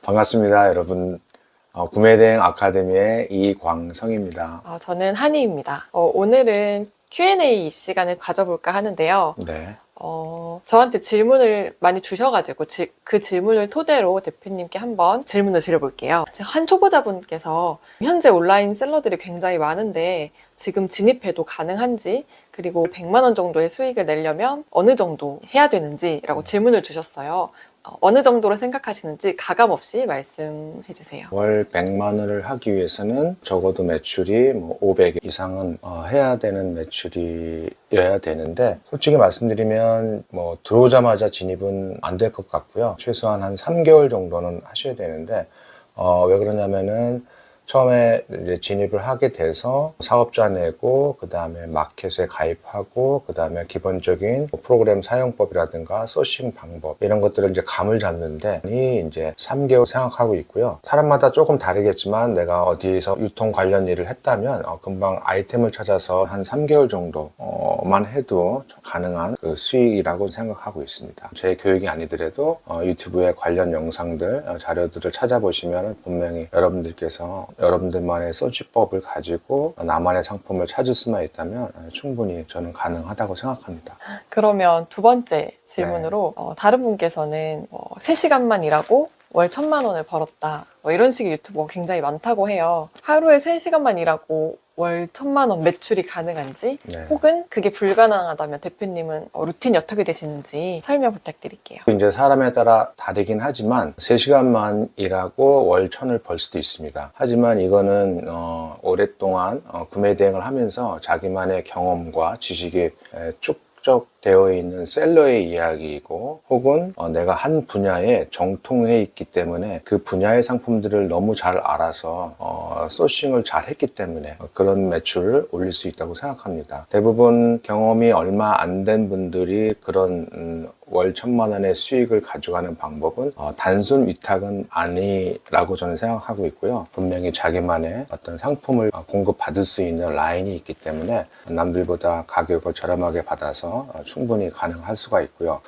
반갑습니다, 여러분. 구매대행 아카데미의 이광성입니다. 저는 한희입니다. 오늘은 Q&A 시간을 가져볼까 하는데요. 네. 저한테 질문을 많이 주셔가지고 그 질문을 토대로 대표님께 한번 질문을 드려볼게요. 한 초보자분께서 현재 온라인 셀러들이 굉장히 많은데 지금 진입해도 가능한지, 그리고 100만 원 정도의 수익을 내려면 어느 정도 해야 되는지라고 질문을 주셨어요. 어느 정도로 생각하시는지 가감 없이 말씀해 주세요. 월 100만 원을 하기 위해서는 적어도 매출이 500 이상은 해야 되는 매출이어야 되는데, 솔직히 말씀드리면 들어오자마자 진입은 안 될 것 같고요. 최소한 한 3개월 정도는 하셔야 되는데, 왜 그러냐면은 처음에 이제 진입을 하게 돼서 사업자 내고, 그 다음에 마켓에 가입하고, 그 다음에 기본적인 프로그램 사용법이라든가 소싱 방법, 이런 것들을 이제 감을 잡는데, 이제 3개월 생각하고 있고요. 사람마다 조금 다르겠지만, 내가 어디서 유통 관련 일을 했다면, 금방 아이템을 찾아서 한 3개월 정도만 해도 가능한 그 수익이라고 생각하고 있습니다. 제 교육이 아니더라도 유튜브에 관련 영상들, 자료들을 찾아보시면 분명히 여러분들만의 서치법을 가지고 나만의 상품을 찾을 수만 있다면 충분히 저는 가능하다고 생각합니다. 그러면 두 번째 질문으로, 다른 분께서는 3시간만 일하고 월 1,000만 원을 벌었다, 이런 식의 유튜버가 굉장히 많다고 해요. 하루에 3시간만 일하고 월 1,000만 원 매출이 가능한지, 네. 혹은 그게 불가능하다면 대표님은 루틴이 어떻게 되시는지 설명 부탁드릴게요. 이제 사람에 따라 다르긴 하지만 3시간만 일하고 월 1,000을 벌 수도 있습니다. 하지만 이거는 오랫동안 구매 대행을 하면서 자기만의 경험과 지식이 축적되어 있는 셀러의 이야기이고, 혹은 내가 한 분야에 정통해 있기 때문에 그 분야의 상품들을 너무 잘 알아서 소싱을 잘 했기 때문에 그런 매출을 올릴 수 있다고 생각합니다. 대부분 경험이 얼마 안 된 분들이 그런 월 1,000만 원의 수익을 가져가는 방법은 단순 위탁은 아니라고 저는 생각하고 있고요. 분명히 자기만의 어떤 상품을 공급받을 수 있는 라인이 있기 때문에 남들보다 가격을 저렴하게 받아서 충분히 가능할 수가 있고요.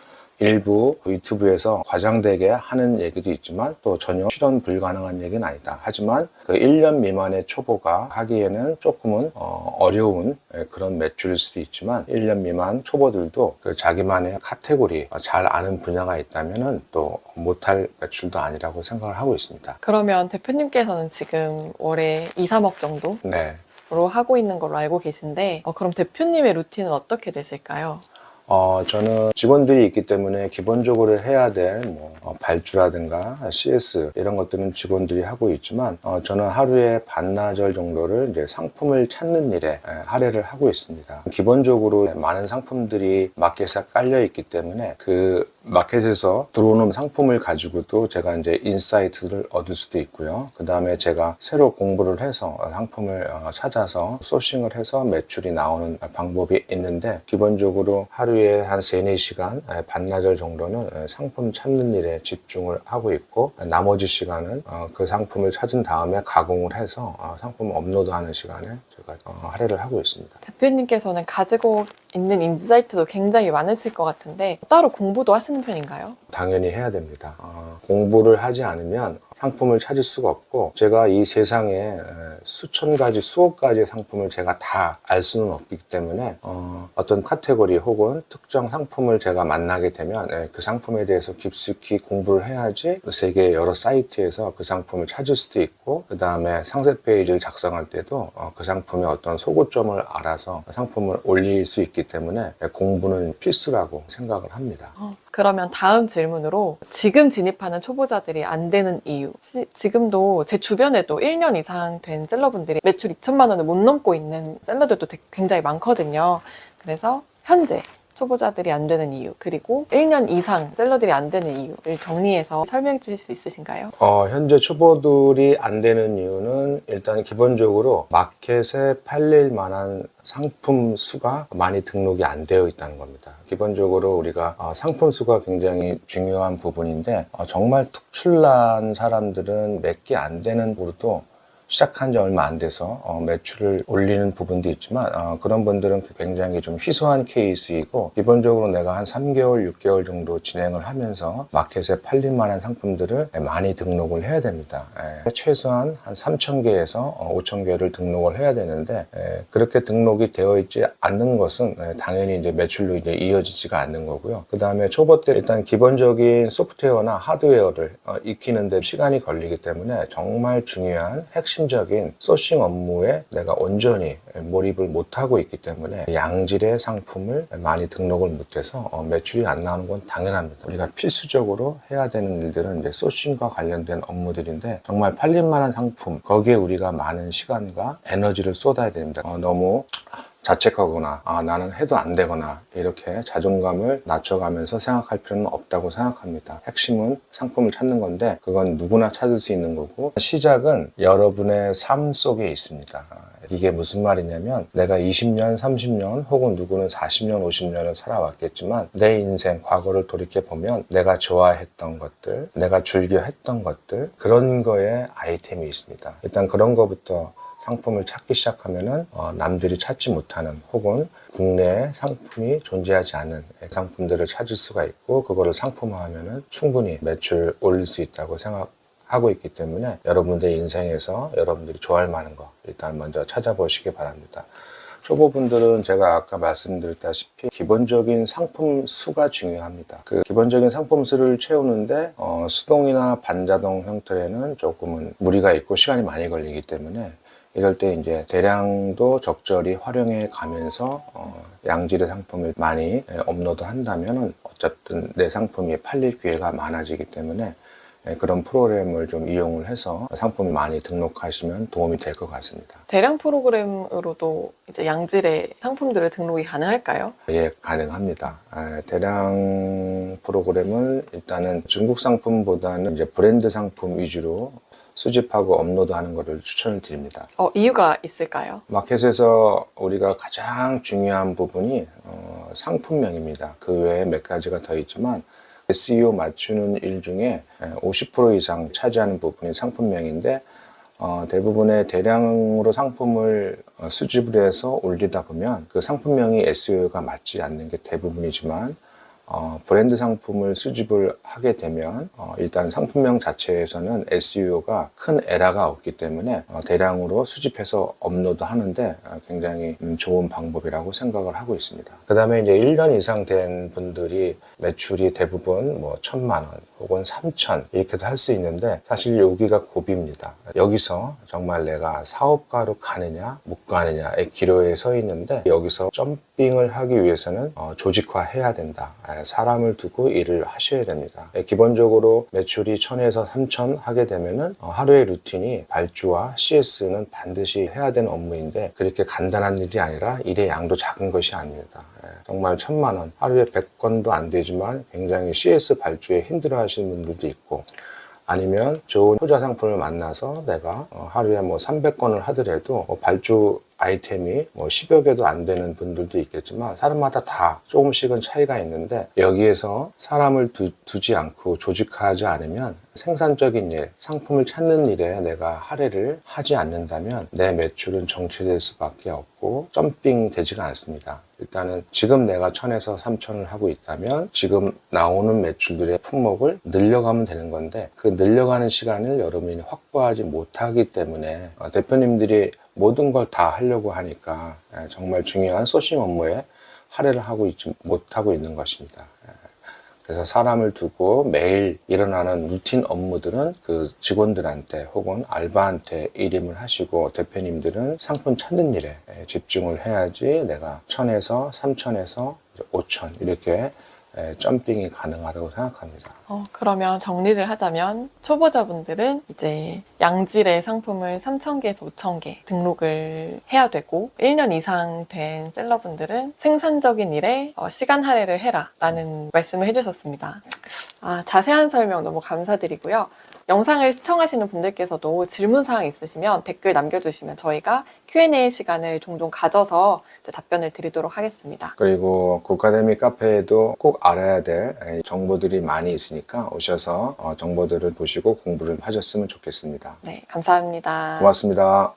일부 유튜브에서 과장되게 하는 얘기도 있지만 또 전혀 실현 불가능한 얘기는 아니다. 하지만 그 1년 미만의 초보가 하기에는 조금은 어려운 그런 매출일 수도 있지만, 1년 미만 초보들도 그 자기만의 카테고리, 잘 아는 분야가 있다면은 또 못할 매출도 아니라고 생각을 하고 있습니다. 그러면 대표님께서는 지금 월에 2, 3억 정도? 네. 로 하고 있는 걸로 알고 계신데, 그럼 대표님의 루틴은 어떻게 되실까요? 저는 직원들이 있기 때문에 기본적으로 해야 될 발주라든가 CS 이런 것들은 직원들이 하고 있지만, 저는 하루에 반나절 정도를 이제 상품을 찾는 일에 할애를 하고 있습니다. 기본적으로 많은 상품들이 마켓에 깔려 있기 때문에 그 마켓에서 들어오는 상품을 가지고도 제가 이제 인사이트를 얻을 수도 있고요. 그 다음에 제가 새로 공부를 해서 상품을 찾아서 소싱을 해서 매출이 나오는 방법이 있는데, 기본적으로 하루에 한 3, 4시간 반나절 정도는 상품 찾는 일에 집중을 하고 있고, 나머지 시간은 그 상품을 찾은 다음에 가공을 해서 상품 업로드하는 시간에 제가 할애를 하고 있습니다. 대표님께서는 가지고 있는 인사이트도 굉장히 많으실 것 같은데, 따로 공부도 하시는 편인가요? 당연히 해야 됩니다. 공부를 하지 않으면 상품을 찾을 수가 없고, 제가 이 세상에 수천 가지, 수억 가지 상품을 제가 다 알 수는 없기 때문에 어떤 카테고리 혹은 특정 상품을 제가 만나게 되면 그 상품에 대해서 깊숙이 공부를 해야지 세계 여러 사이트에서 그 상품을 찾을 수도 있고, 그 다음에 상세 페이지를 작성할 때도 그 상품의 어떤 소고점을 알아서 상품을 올릴 수 있기 때문에 공부는 필수라고 생각을 합니다. 그러면 다음 질문으로, 지금 진입하는 초보자들이 안 되는 이유. 지금도 제 주변에도 1년 이상 된 셀러분들이 매출 2,000만 원을 못 넘고 있는 셀러들도 굉장히 많거든요. 그래서 현재 초보자들이 안 되는 이유, 그리고 1년 이상 셀러들이 안 되는 이유를 정리해서 설명해 주실 수 있으신가요? 현재 초보들이 안 되는 이유는, 일단 기본적으로 마켓에 팔릴 만한 상품 수가 많이 등록이 안 되어 있다는 겁니다. 기본적으로 우리가 상품 수가 굉장히 중요한 부분인데, 정말 특출난 사람들은 몇 개 안 되는 부분도 시작한 지 얼마 안 돼서 매출을 올리는 부분도 있지만 그런 분들은 굉장히 좀 희소한 케이스이고, 기본적으로 내가 한 3개월, 6개월 정도 진행을 하면서 마켓에 팔릴 만한 상품들을 많이 등록을 해야 됩니다. 최소한 한 3,000개에서 5,000개를 등록을 해야 되는데, 그렇게 등록이 되어 있지 않는 것은 당연히 이제 매출로 이제 이어지지가 않는 거고요. 그 다음에 초보 때 일단 기본적인 소프트웨어나 하드웨어를 익히는데 시간이 걸리기 때문에 정말 중요한 핵심적인 소싱 업무에 내가 온전히 몰입을 못하고 있기 때문에 양질의 상품을 많이 등록을 못해서 매출이 안 나오는 건 당연합니다. 우리가 필수적으로 해야 되는 일들은 이제 소싱과 관련된 업무들인데, 정말 팔릴 만한 상품, 거기에 우리가 많은 시간과 에너지를 쏟아야 됩니다. 너무 자책하거나 나는 해도 안 되거나 이렇게 자존감을 낮춰가면서 생각할 필요는 없다고 생각합니다. 핵심은 상품을 찾는 건데, 그건 누구나 찾을 수 있는 거고, 시작은 여러분의 삶 속에 있습니다. 이게 무슨 말이냐면, 내가 20년, 30년 혹은 누구는 40년, 50년을 살아왔겠지만 내 인생 과거를 돌이켜보면 내가 좋아했던 것들, 내가 즐겨 했던 것들, 그런 거에 아이템이 있습니다. 일단 그런 거부터 상품을 찾기 시작하면은 남들이 찾지 못하는 혹은 국내에 상품이 존재하지 않은 상품들을 찾을 수가 있고, 그거를 상품화하면은 충분히 매출 올릴 수 있다고 생각하고 있기 때문에 여러분들 인생에서 여러분들이 좋아할 만한 거 일단 먼저 찾아보시기 바랍니다. 초보분들은 제가 아까 말씀드렸다시피 기본적인 상품 수가 중요합니다. 그 기본적인 상품 수를 채우는데 수동이나 반자동 형태에는 조금은 무리가 있고 시간이 많이 걸리기 때문에, 이럴 때 이제 대량도 적절히 활용해 가면서 양질의 상품을 많이 업로드 한다면은 어쨌든 내 상품이 팔릴 기회가 많아지기 때문에 그런 프로그램을 좀 이용을 해서 상품을 많이 등록하시면 도움이 될 것 같습니다. 대량 프로그램으로도 이제 양질의 상품들을 등록이 가능할까요? 예, 가능합니다. 대량 프로그램은 일단은 중국 상품보다는 이제 브랜드 상품 위주로 수집하고 업로드하는 것을 추천을 드립니다. 이유가 있을까요? 마켓에서 우리가 가장 중요한 부분이 상품명입니다. 그 외에 몇 가지가 더 있지만 SEO 맞추는 일 중에 50% 이상 차지하는 부분이 상품명인데, 대부분의 대량으로 상품을 수집을 해서 올리다 보면 그 상품명이 SEO가 맞지 않는 게 대부분이지만, 브랜드 상품을 수집을 하게 되면 일단 상품명 자체에서는 SEO가 큰 에러가 없기 때문에 대량으로 수집해서 업로드 하는데 굉장히 좋은 방법이라고 생각을 하고 있습니다. 그 다음에 이제 1년 이상 된 분들이 매출이 대부분 뭐 1,000만 원 혹은 3,000 이렇게도 할 수 있는데, 사실 여기가 고비입니다. 여기서 정말 내가 사업가로 가느냐 못 가느냐의 기로에 서 있는데, 여기서 점핑을 하기 위해서는 조직화해야 된다. 사람을 두고 일을 하셔야 됩니다. 기본적으로 매출이 1,000에서 3,000 하게 되면은 하루의 루틴이 발주와 CS는 반드시 해야 되는 업무인데, 그렇게 간단한 일이 아니라 일의 양도 작은 것이 아닙니다. 정말 1,000만 원, 하루에 100건도 안 되지만 굉장히 CS 발주에 힘들어 하시는 분들도 있고, 아니면 좋은 효자 상품을 만나서 내가 하루에 뭐 300건을 하더라도 발주 아이템이 뭐 10여 개도 안 되는 분들도 있겠지만, 사람마다 다 조금씩은 차이가 있는데, 여기에서 사람을 두지 않고 조직화하지 않으면 생산적인 일, 상품을 찾는 일에 내가 할애를 하지 않는다면 내 매출은 정체될 수밖에 없고 점핑 되지가 않습니다. 일단은 지금 내가 1,000에서 3,000을 하고 있다면 지금 나오는 매출들의 품목을 늘려가면 되는 건데, 그 늘려가는 시간을 여러분이 확보하지 못하기 때문에 대표님들이 모든 걸 다 하려고 하니까 정말 중요한 소싱 업무에 할애를 하고 있지 못하고 있는 것입니다. 그래서 사람을 두고 매일 일어나는 루틴 업무들은 그 직원들한테 혹은 알바한테 일임을 하시고, 대표님들은 상품 찾는 일에 집중을 해야지 내가 1,000에서 3,000에서 5,000 이렇게 점핑이 가능하다고 생각합니다. 그러면 정리를 하자면 초보자분들은 이제 양질의 상품을 3,000개에서 5,000개 등록을 해야 되고, 1년 이상 된 셀러분들은 생산적인 일에 시간 할애를 해라 라는 말씀을 해주셨습니다. 자세한 설명 너무 감사드리고요. 영상을 시청하시는 분들께서도 질문사항 있으시면 댓글 남겨주시면 저희가 Q&A 시간을 종종 가져서 이제 답변을 드리도록 하겠습니다. 그리고 국가대미 카페에도 꼭 알아야 될 정보들이 많이 있으니까 오셔서 정보들을 보시고 공부를 하셨으면 좋겠습니다. 네, 감사합니다. 고맙습니다.